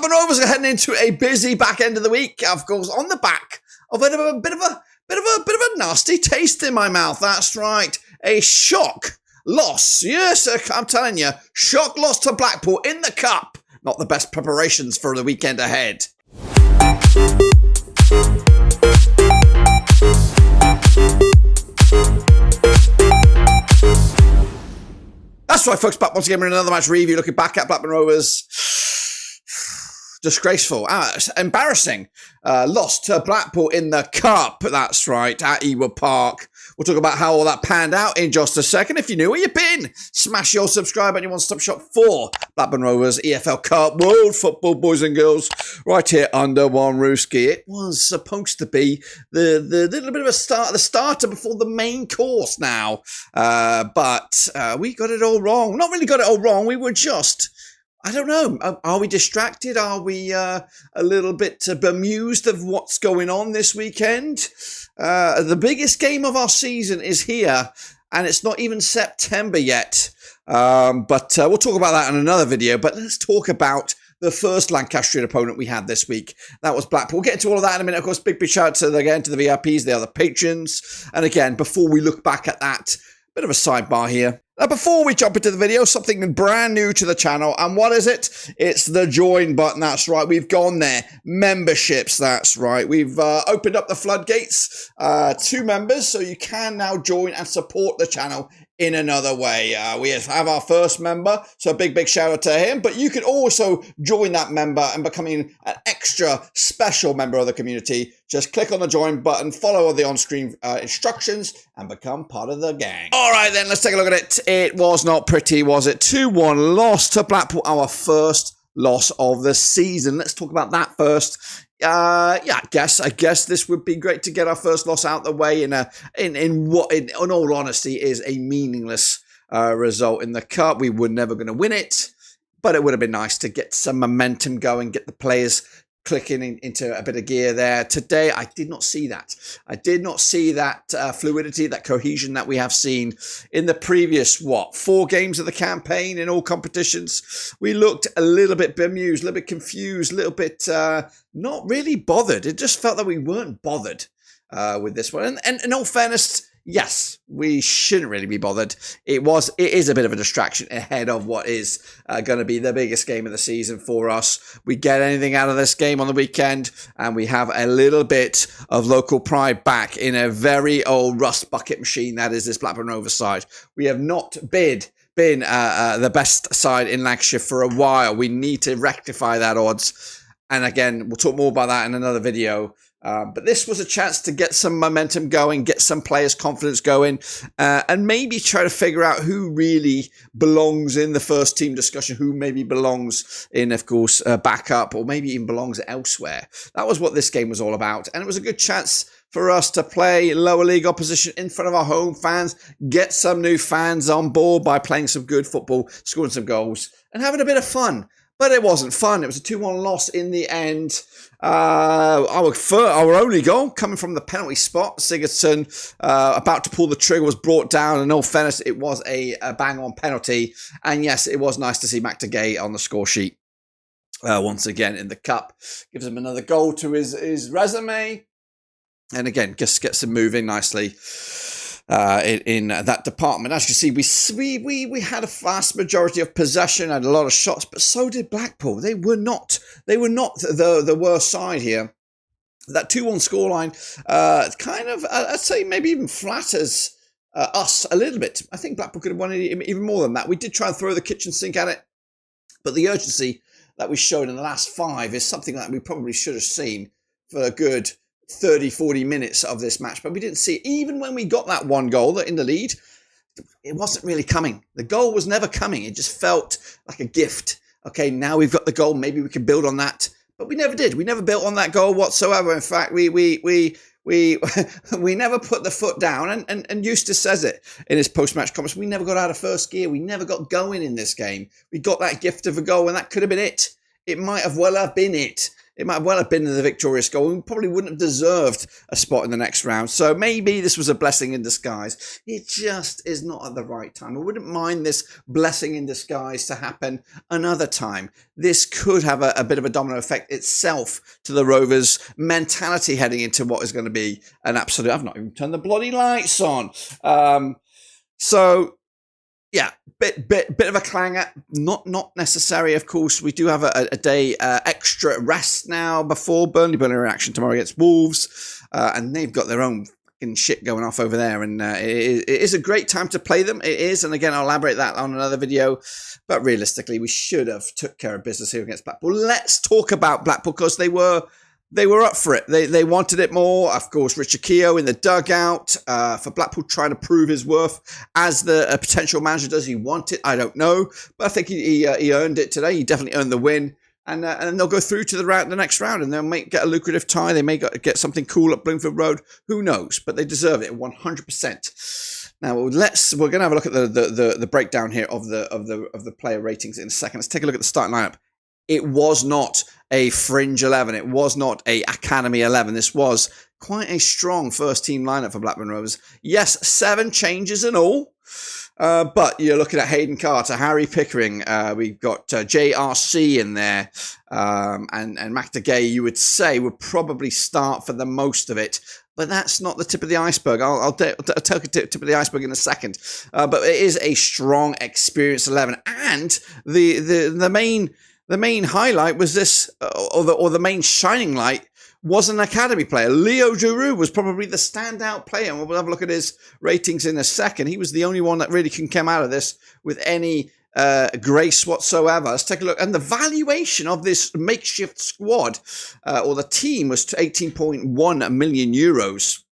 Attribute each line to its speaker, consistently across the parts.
Speaker 1: Blackburn Rovers are heading into a busy back end of the week, of course, on the back of a bit of a nasty taste in my mouth. That's right, a shock loss. Yes, I'm telling you, shock loss to Blackpool in the cup. Not the best preparations for the weekend ahead. That's right, folks. Back once again with another match review. Looking back at Blackburn Rovers. Disgraceful, embarrassing loss to Blackpool in the cup. That's right, at Ewood Park. We'll talk about how all that panned out in just a second. If you're new, where you been? Smash your subscribe and your one-stop shop for Blackburn Rovers EFL Cup World Football, boys and girls, right here under one roofski. It was supposed to be the little bit of the starter before the main course now, but we got it all wrong. Not really got it all wrong. We were just, I don't know. Are we distracted? Are we a little bit bemused of what's going on this weekend? The biggest game of our season is here, and it's not even September yet. But we'll talk about that in another video. But let's talk about the first Lancastrian opponent we had this week. That was Blackpool. We'll get into all of that in a minute. Of course, big shout out to the VIPs, the other patrons. And again, before we look back at that, bit of a sidebar here. Now, before we jump into the video, something brand new to the channel. And what is it? It's the join button. That's right. We've gone there. Memberships. That's right. We've opened up the floodgates to members, so you can now join and support the channel in another way. We have our first member, so a big shout out to him. But you can also join that member and becoming an extra special member of the community. Just click on the join button, follow the on-screen instructions, and become part of the gang. All right, then, let's take a look at it. It was not pretty, was it? 2-1 loss to Blackpool, our first loss of the season. Let's talk about that first. I guess this would be great to get our first loss out the way in what, in all honesty, is a meaningless result in the cup. We were never going to win it, but it would have been nice to get some momentum going, get the players clicking into a bit of gear there. Today, I did not see that. I did not see that fluidity, that cohesion that we have seen in the previous, 4 games of the campaign in all competitions. We looked a little bit bemused, a little bit confused, a little bit not really bothered. It just felt that we weren't bothered with this one. And in all fairness, yes, we shouldn't really be bothered. It is a bit of a distraction ahead of what is going to be the biggest game of the season for us. We get anything out of this game on the weekend, and we have a little bit of local pride back in a very old rust bucket machine that is this Blackburn Rovers side. We have not been the best side in Lancashire for a while. We need to rectify that odds. And again, we'll talk more about that in another video. But this was a chance to get some momentum going, get some players' confidence going, and maybe try to figure out who really belongs in the first team discussion, who maybe belongs in, of course, backup, or maybe even belongs elsewhere. That was what this game was all about. And it was a good chance for us to play lower league opposition in front of our home fans, get some new fans on board by playing some good football, scoring some goals, and having a bit of fun. But it wasn't fun. It was a 2-1 loss in the end. Our only goal coming from the penalty spot. Sigurdsson, about to pull the trigger, was brought down. In all fairness, it was a bang-on penalty. And yes, it was nice to see Mac Gay on the score sheet once again in the cup. Gives him another goal to his resume. And again, just gets him moving nicely in that department. As you see, we had a vast majority of possession, had a lot of shots, but so did Blackpool. They were not the worst side here. That 2-1 scoreline kind of, I'd say, maybe even flatters us a little bit. I think Blackpool could have won it even more than that. We did try and throw the kitchen sink at it, but the urgency that we showed in the last 5 is something that we probably should have seen for a good 30-40 minutes of this match, but we didn't see it. Even when we got that one goal in the lead, it wasn't really coming. The goal was never coming. It just felt like a gift. Okay, now we've got the goal. Maybe we can build on that, but we never did. We never built on that goal whatsoever. In fact, we never put the foot down. And Eustace says it in his post-match comments. We never got out of first gear. We never got going in this game. We got that gift of a goal, and that could have been it. It might have well have been it. It might well have been the victorious goal. We probably wouldn't have deserved a spot in the next round. So maybe this was a blessing in disguise. It just is not at the right time. I wouldn't mind this blessing in disguise to happen another time. This could have a bit of a domino effect itself to the Rovers' mentality heading into what is going to be an absolute... I've not even turned the bloody lights on. So... yeah, bit of a clanger. Not necessary, of course. We do have a day extra rest now before Burnley are in action tomorrow against Wolves, and they've got their own fucking shit going off over there. And it is a great time to play them. It is, and again, I'll elaborate that on another video. But realistically, we should have took care of business here against Blackpool. Let's talk about Blackpool because they were up for it. They wanted it more. Of course, Richard Keogh in the dugout for Blackpool trying to prove his worth as the potential manager. Does he want it? I don't know. But I think he earned it today. He definitely earned the win. And they'll go through to the next round and they'll get a lucrative tie. They may get something cool at Bloomfield Road. Who knows? But they deserve it 100%. Now we're going to have a look at the breakdown here of the player ratings in a second. Let's take a look at the starting lineup. It was not a fringe 11. It was not a academy 11. This was quite a strong first team lineup for Blackburn Rovers. Yes, 7 changes in all. But you're looking at Hayden Carter, Harry Pickering. We've got JRC in there. And Mac Gay, you would say, would probably start for the most of it. But that's not the tip of the iceberg. I'll tell you the tip of the iceberg in a second. But it is a strong, experienced 11. And the main highlight was this, or the main shining light was an academy player. Leo Giroux was probably the standout player. And we'll have a look at his ratings in a second. He was the only one that really can come out of this with any grace whatsoever. Let's take a look. And the valuation of this makeshift squad, or the team, was 18.1 million euros.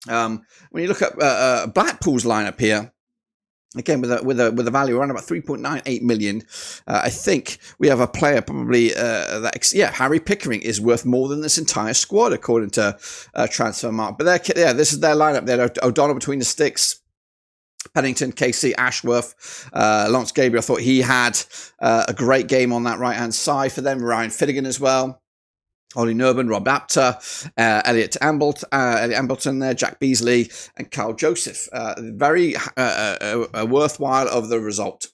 Speaker 1: When you look at Blackpool's lineup here, again, with a value around about 3.98 million, I think we have a player probably Harry Pickering is worth more than this entire squad according to Transfermarkt. But this is their lineup. They had O'Donnell between the sticks, Pennington, Casey, Ashworth, Lawrence Gabriel. I thought he had a great game on that right hand side for them. Ryan Finnegan as well. Ollie Nurban, Rob Apter, Elliot Ambleton there, Jack Beasley, and Carl Joseph. Very worthwhile of the result.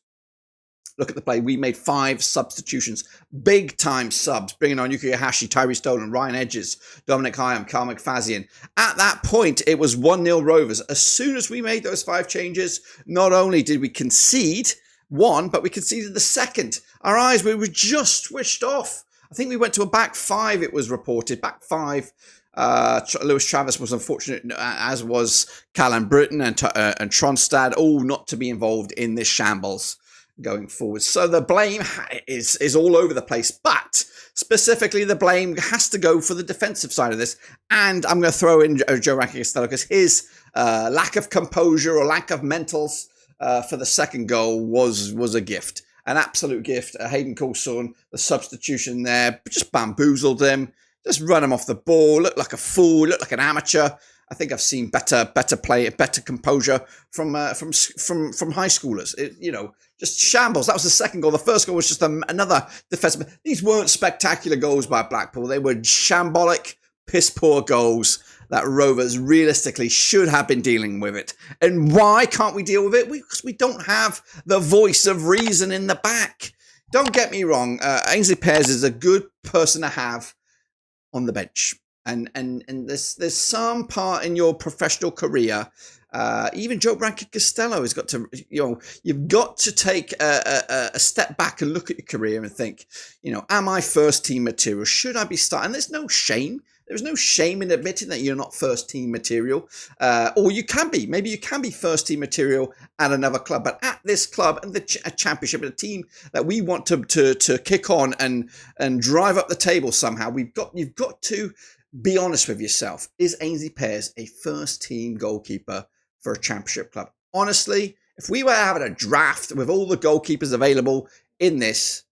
Speaker 1: Look at the play. We made 5 substitutions. Big time subs. Bringing on Yuki Hashi, Tyree Stolen, Ryan Edges, Dominic Hyam, Carl McFazian. At that point, it was 1-0 Rovers. As soon as we made those 5 changes, not only did we concede one, but we conceded the second. Our eyes were just switched off. I think we went to a back 5, it was reported. Back 5. Lewis Travis was unfortunate, as was Callum Britton and Tronstad, all not to be involved in this shambles going forward. So the blame is all over the place, but specifically the blame has to go for the defensive side of this. And I'm going to throw in Joe Rankin-Costello because his lack of composure or lack of mentals for the second goal was a gift. An absolute gift. Hayden Coulson, the substitution there, just bamboozled him. Just run him off the ball. Looked like a fool. Looked like an amateur. I think I've seen better play, better composure from high schoolers. Just shambles. That was the second goal. The first goal was just another defensive. These weren't spectacular goals by Blackpool. They were shambolic, piss poor goals that Rovers realistically should have been dealing with it. And why can't we deal with it? Because we don't have the voice of reason in the back. Don't get me wrong. Ainsley Pears is a good person to have on the bench. And there's some part in your professional career, even Joe Rankin-Costello has got to, you've got to take a step back and look at your career and think, am I first team material? Should I be starting? There's no shame. There's no shame in admitting that you're not first team material, or you can be. Maybe you can be first team material at another club, but at this club and the championship, and a team that we want to kick on and drive up the table somehow, you've got to be honest with yourself. Is Ainsley Pears a first team goalkeeper for a championship club? Honestly, if we were having a draft with all the goalkeepers available in this,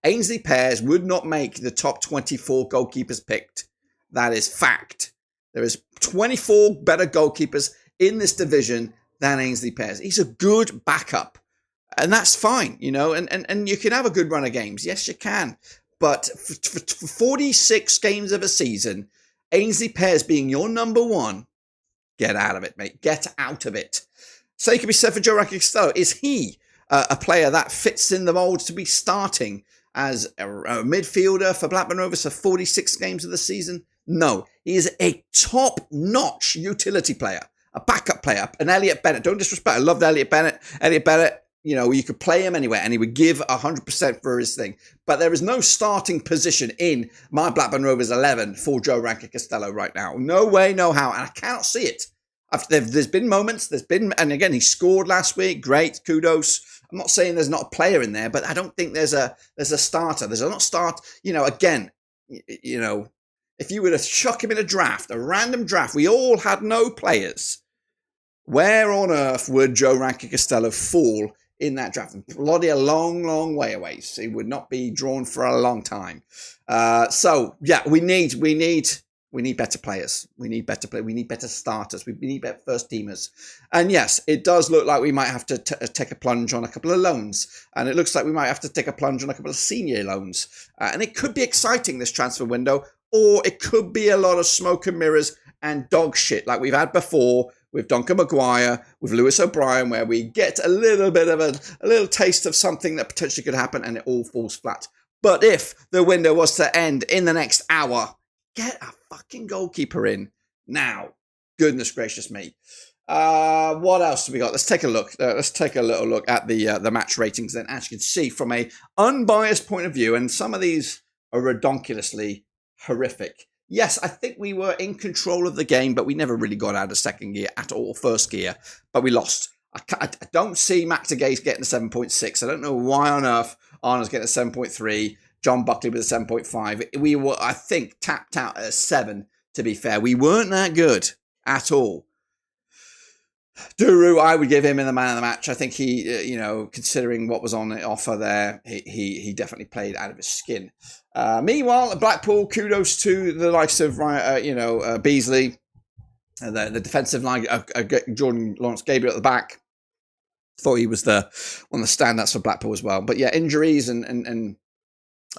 Speaker 1: Ainsley Pears would not make the top 24 goalkeepers picked. That is fact. There is 24 better goalkeepers in this division than Ainsley Pears. He's a good backup. And that's fine, and you can have a good run of games. Yes, you can. But for 46 games of a season, Ainsley Pears being your number one, get out of it, mate. Get out of it. Same can be said for Joe Costello. Is he a player that fits in the mould to be starting as a midfielder for Blackburn Rovers for 46 games of the season? No. He is a top-notch utility player, a backup player, an Elliot Bennett. Don't disrespect. I loved Elliot Bennett. Elliot Bennett, you know, you could play him anywhere and he would give 100% for his thing. But there is no starting position in my Blackburn Rovers 11 for Joe Costello right now. No way, no how. And I cannot see it. There's been moments, and again, he scored last week. Great, kudos. I'm not saying there's not a player in there, but I don't think there's a starter. There's a not start. You know, again, you know, if you were to chuck him in a draft, a random draft, we all had no players. Where on earth would Joe Costello fall in that draft? Bloody a long, long way away. So he would not be drawn for a long time. So yeah, we need better players. We need better players. We need better starters. We need better first teamers. And yes, it does look like we might have to take a plunge on a couple of loans. And it looks like we might have to take a plunge on a couple of senior loans. And it could be exciting, this transfer window, or it could be a lot of smoke and mirrors and dog shit like we've had before with Duncan Maguire, with Lewis O'Brien, where we get a little bit of a little taste of something that potentially could happen and it all falls flat. But if the window was to end in the next hour, get a fucking goalkeeper in now. Goodness gracious me. What else do we got? Let's take a look. Let's take a little look at the match ratings then. As you can see from a unbiased point of view, and some of these are redonkulously horrific. Yes, I think we were in control of the game, but we never really got out of second gear at all, first gear, but we lost. I don't see Max Gaze getting a 7.6. I don't know why on earth Arnold's getting a 7.3. John Buckley with a 7.5. We were, I think, tapped out at a 7, to be fair. We weren't that good at all. Duru, I would give him in the man of the match. I think he, you know, considering what was on offer there, he definitely played out of his skin. Meanwhile, at Blackpool, kudos to the likes of, Beasley, the defensive line, Jordan Lawrence Gabriel at the back. Thought he was one of the standouts for Blackpool as well. But yeah, injuries and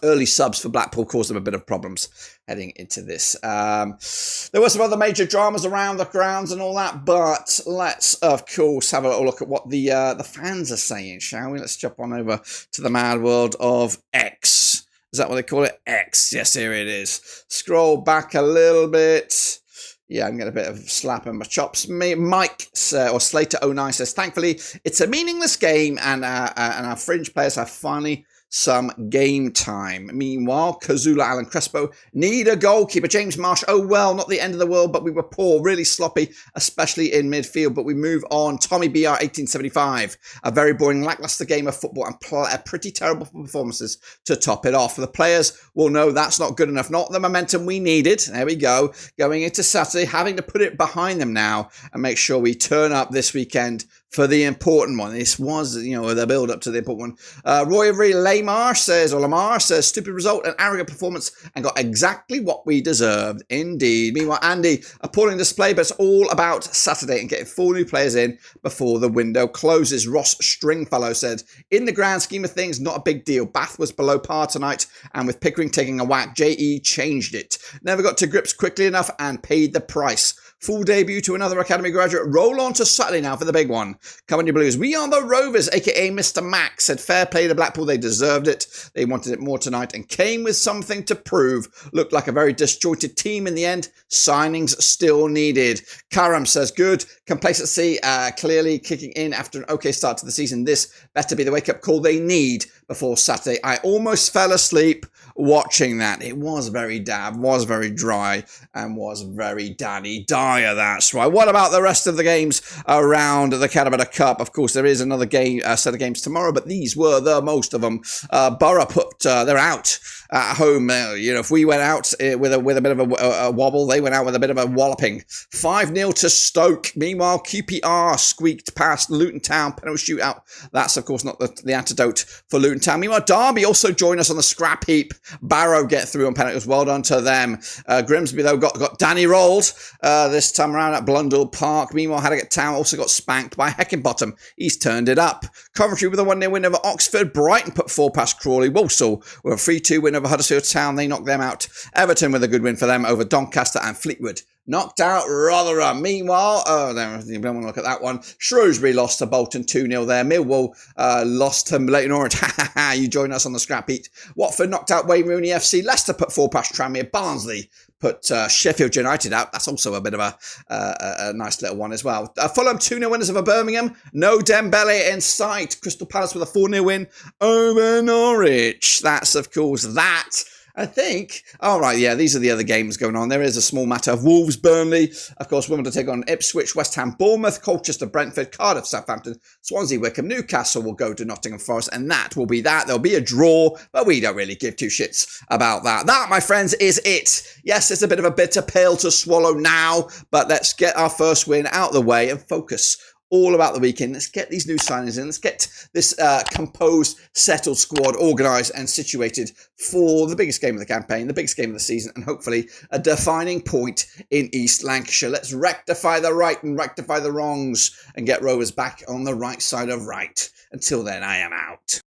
Speaker 1: early subs for Blackpool caused them a bit of problems heading into this. There were some other major dramas around the grounds and all that, but let's, of course, have a little look at what the fans are saying, shall we? Let's jump on over to the mad world of X. Is that what they call it? X. Yes, here it is. Scroll back a little bit. Yeah, I'm getting a bit of slap in my chops. Mike or Slater09 says, thankfully, it's a meaningless game and our fringe players have finally some game time. Meanwhile, Kazula, Alan Crespo need a goalkeeper. James Marsh, oh well, not the end of the world, but we were poor, really sloppy, especially in midfield. But we move on. Tommy BR 1875, a very boring, lackluster game of football and pretty terrible performances to top it off. The players will know that's not good enough, not the momentum we needed. There we go. Going into Saturday, having to put it behind them now and make sure we turn up this weekend for the important one. This was, you know, the build up to the important one. Roy Lamar says, stupid result and arrogant performance and got exactly what we deserved. Indeed. Meanwhile, Andy, appalling display, but it's all about Saturday and getting 4 new players in before the window closes. Ross Stringfellow said, in the grand scheme of things, not a big deal. Bath was below par tonight, and with Pickering taking a whack, JE changed it. Never got to grips quickly enough and paid the price. Full debut to another Academy graduate. Roll on to Saturday now for the big one. Come on, you Blues. We are the Rovers, a.k.a. Mr. Max. Said fair play to Blackpool. They deserved it. They wanted it more tonight and came with something to prove. Looked like a very disjointed team in the end. Signings still needed. Karam says good. Complacency clearly kicking in after an okay start to the season. This better be the wake-up call they need before Saturday. I almost fell asleep watching that. It was very dab, was very dry, and was very Danny Dyer, that's right. What about the rest of the games around the Carabao Cup? Of course, there is another game, set of games tomorrow, but these were the most of them. Borough they're out at home. If we went out with a bit of a wobble, they went out with a bit of a walloping. 5-0 to Stoke. Meanwhile, QPR squeaked past Luton Town, penalty shootout. That's, of course, not the antidote for Luton Town. Meanwhile, Derby also join us on the scrap heap. Barrow get through on penalties. Well done to them. Grimsby, though, got Danny rolled this time around at Blundell Park. Meanwhile, Harrogate Town also got spanked by Heckingbottom. He's turned it up. Coventry with a 1-0 win over Oxford. Brighton put 4 past Crawley. Walsall with a 3-2 win win over Huddersfield Town. They knocked them out. Everton with a good win for them over Doncaster, and Fleetwood knocked out Rotherham. Meanwhile, you don't want to look at that one. Shrewsbury lost to Bolton 2-0 there. Millwall lost to Leyton Orient. You join us on the scrap heap. Watford knocked out Wayne Rooney FC. Leicester put 4 past Tranmere. Barnsley put Sheffield United out. That's also a bit of a nice little one as well. Fulham 2-0 winners over Birmingham. No Dembele in sight. Crystal Palace with a 4-0 win over Norwich. That's, of course, that. I think, all right, yeah, these are the other games going on. There is a small matter of Wolves, Burnley, of course, Wimbledon to take on Ipswich, West Ham, Bournemouth, Colchester, Brentford, Cardiff, Southampton, Swansea, Wickham, Newcastle will go to Nottingham Forest, and that will be that. There'll be a draw, but we don't really give two shits about that. That, my friends, is it. Yes, it's a bit of a bitter pill to swallow now, but let's get our first win out of the way and focus all about the weekend. Let's get these new signings in. Let's get this composed, settled squad organised and situated for the biggest game of the campaign, the biggest game of the season, and hopefully a defining point in East Lancashire. Let's rectify the right and rectify the wrongs and get Rovers back on the right side of right. Until then, I am out.